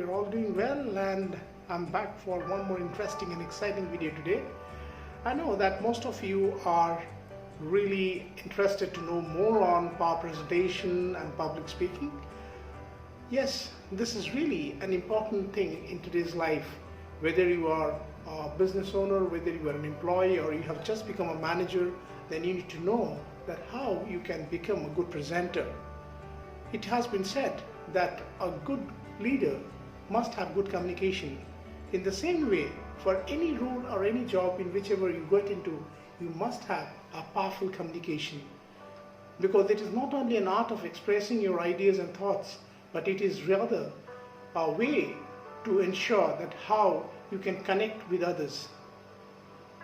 you're all doing well, and I'm back for one more interesting and exciting video today. I know that most of you are really interested to know more on power presentation and public speaking. Yes, this is really an important thing in today's life. Whether you are a business owner, whether you are an employee, or you have just become a manager, then you need to know that how you can become a good presenter. It has been said that a good leader must have good communication. In the same way, for any role or any job in whichever you get into, you must have a powerful communication. Because it is not only an art of expressing your ideas and thoughts, but it is rather a way to ensure that how you can connect with others.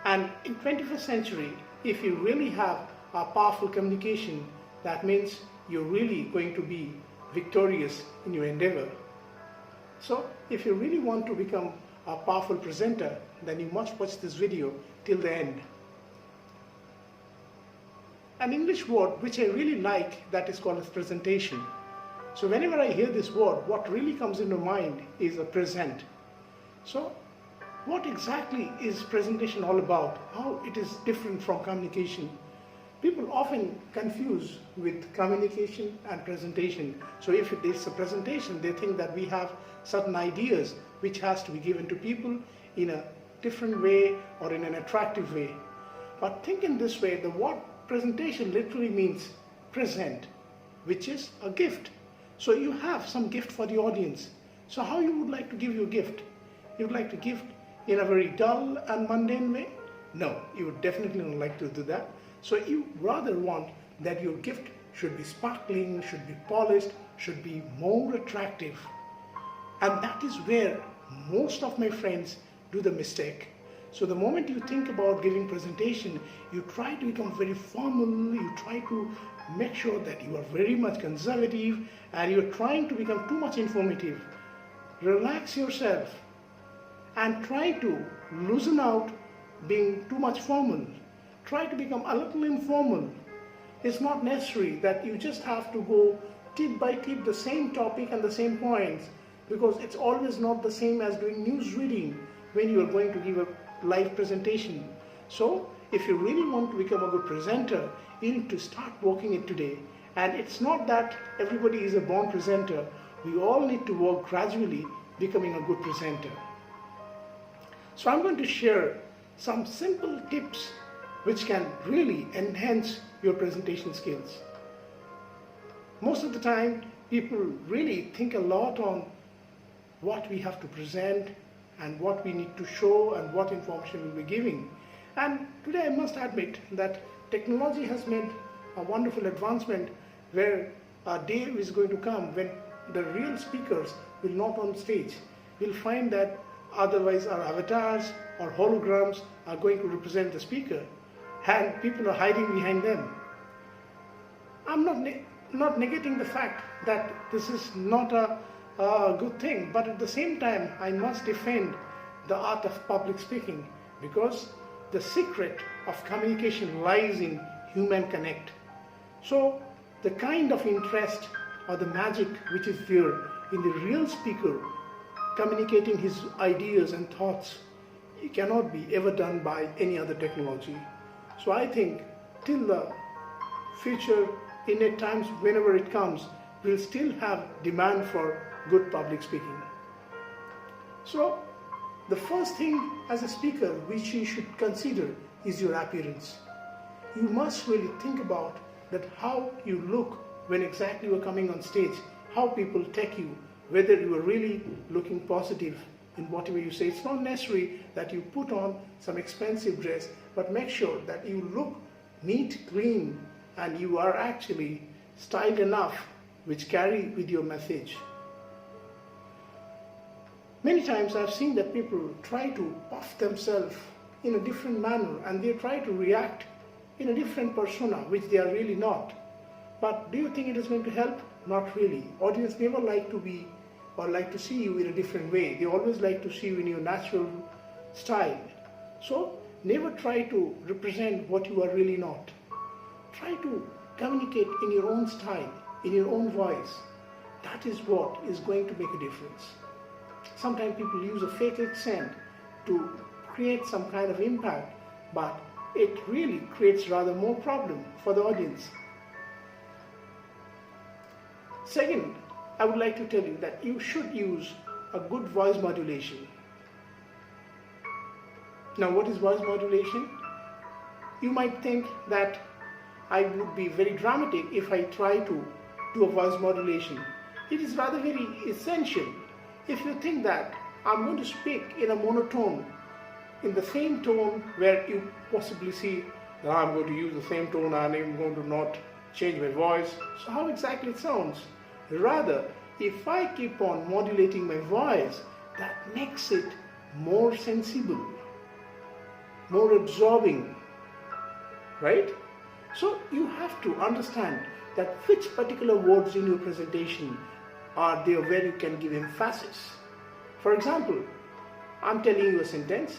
And in 21st century, if you really have a powerful communication, that means you're really going to be victorious in your endeavor. So if you really want to become a powerful presenter, then you must watch this video till the end. An English word which I really like, that is called as presentation. So whenever I hear this word, what really comes into mind is a present. So what exactly is presentation all about? How it is different from communication? People often confuse with communication and presentation. So if it is a presentation, they think that we have certain ideas which has to be given to people in a different way or in an attractive way. But think in this way, the word presentation literally means present, which is a gift. So you have some gift for the audience. So how you would like to give your gift? You would like to give in a very dull and mundane way? No, you would definitely not like to do that. So you rather want that your gift should be sparkling, should be polished, should be more attractive. And that is where most of my friends do the mistake. So the moment you think about giving presentation, you try to become very formal, you try to make sure that you are very much conservative, and you're trying to become too much informative. Relax yourself and try to loosen out being too much formal. Try to become a little informal. It's not necessary that you just have to go tip by tip the same topic and the same points, because it's always not the same as doing news reading when you are going to give a live presentation. So if you really want to become a good presenter, you need to start working it today. And it's not that everybody is a born presenter. We all need to work gradually becoming a good presenter. So I'm going to share some simple tips which can really enhance your presentation skills. Most of the time, people really think a lot on what we have to present and what we need to show and what information we'll be giving. And today I must admit that technology has made a wonderful advancement where a day is going to come when the real speakers will not on stage. We'll find that otherwise our avatars or holograms are going to represent the speaker, and people are hiding behind them. I'm not negating the fact that this is not a good thing, but at the same time I must defend the art of public speaking, because the secret of communication lies in human connect. So the kind of interest or the magic which is there in the real speaker communicating his ideas and thoughts, it cannot be ever done by any other technology. So I think till the future, in at times whenever it comes, we'll still have demand for good public speaking. So the first thing as a speaker which you should consider is your appearance. You must really think about that how you look when exactly you are coming on stage, how people take you, whether you are really looking positive in whatever you say. It's not necessary that you put on some expensive dress, but make sure that you look neat, clean, and you are actually styled enough which carry with your message. Many times I've seen that people try to puff themselves in a different manner, and they try to react in a different persona which they are really not. But do you think it is going to help? Not really. Audience never like to be or like to see you in a different way. They always like to see you in your natural style. So never try to represent what you are really not. Try to communicate in your own style, in your own voice. That is what is going to make a difference. Sometimes people use a fake accent to create some kind of impact, but it really creates rather more problem for the audience. Second, I would like to tell you that you should use a good voice modulation. Now, what is voice modulation? You might think that I would be very dramatic if I try to do a voice modulation. It is rather very essential. If you think that I'm going to speak in a monotone, in the same tone where you possibly see that I'm going to use the same tone and I'm going to not change my voice, so how exactly it sounds? Rather, if I keep on modulating my voice, that makes it more sensible, more absorbing, right? So you have to understand that which particular words in your presentation are there where you can give emphasis. For example, I'm telling you a sentence,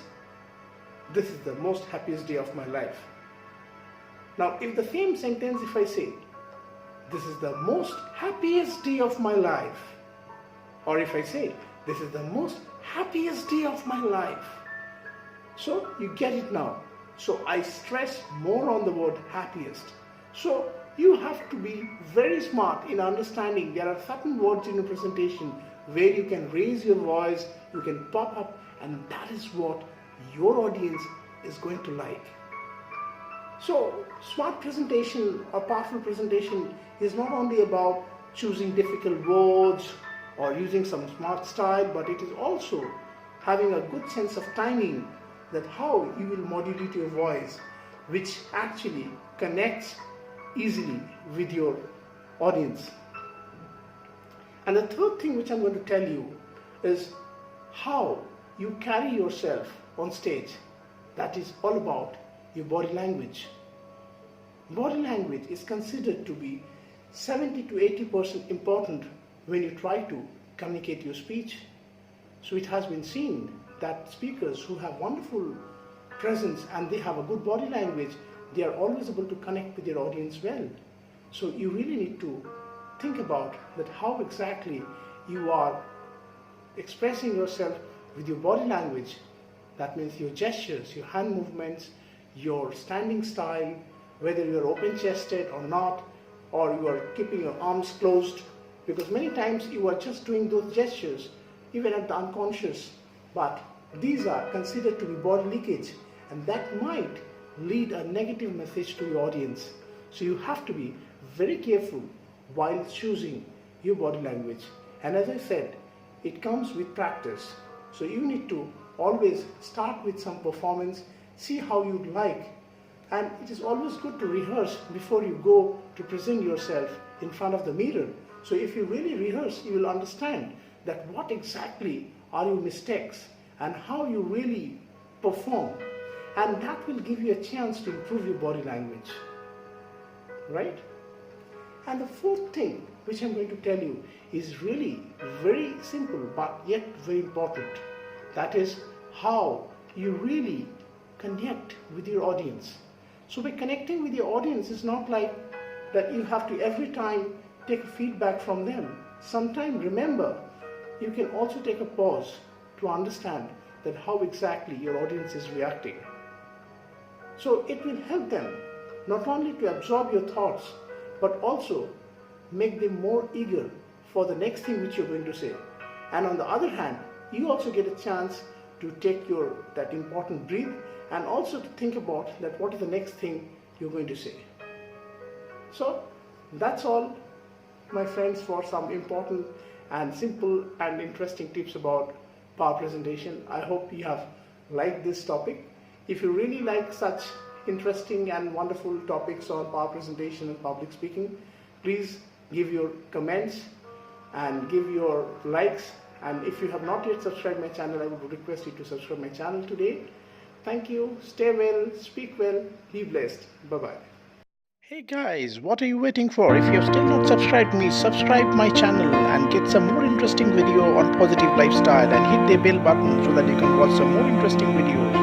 this is the most happiest day of my life. Now, if the same sentence, if I say, this is the most happiest day of my life, or if I say, this is the most happiest day of my life, so you get it now. So I stress more on the word happiest. So you have to be very smart in understanding there are certain words in a presentation where you can raise your voice, you can pop up, and that is what your audience is going to like. So smart presentation or powerful presentation is not only about choosing difficult words or using some smart style, but it is also having a good sense of timing, that how you will modulate your voice, which actually connects easily with your audience. And the third thing which I'm going to tell you is how you carry yourself on stage. That is all about your body language. Body language is considered to be 70 to 80% important when you try to communicate your speech. So it has been seen that speakers who have wonderful presence and they have a good body language, they are always able to connect with their audience well. So you really need to think about that how exactly you are expressing yourself with your body language. That means your gestures, your hand movements, your standing style, whether you are open-chested or not, or you are keeping your arms closed, because many times you are just doing those gestures even at the unconscious, but these are considered to be body leakage, and that might lead a negative message to your audience. So you have to be very careful while choosing your body language. And as I said, it comes with practice. So you need to always start with some performance, see how you'd like. And it is always good to rehearse before you go to present yourself in front of the mirror. So if you really rehearse, you will understand that what exactly are your mistakes and how you really perform. And that will give you a chance to improve your body language, right? And the fourth thing which I'm going to tell you is really very simple but yet very important. That is how you really connect with your audience. So by connecting with your audience, it's not like that you have to every time take feedback from them. Sometimes remember, you can also take a pause to understand that how exactly your audience is reacting. So it will help them not only to absorb your thoughts, but also make them more eager for the next thing which you're going to say. And on the other hand, you also get a chance to take that important breath and also to think about that what is the next thing you're going to say. So that's all, my friends, for some important and simple and interesting tips about power presentation. I hope you have liked this topic. If you really like such interesting and wonderful topics on power presentation and public speaking, please give your comments and give your likes. And if you have not yet subscribed my channel, I would request you to subscribe my channel today. Thank you. Stay well, speak well, be blessed. Bye-bye. Hey guys, what are you waiting for? If you have still not subscribed me, subscribe my channel and get some more interesting video on positive lifestyle, and hit the bell button so that you can watch some more interesting videos.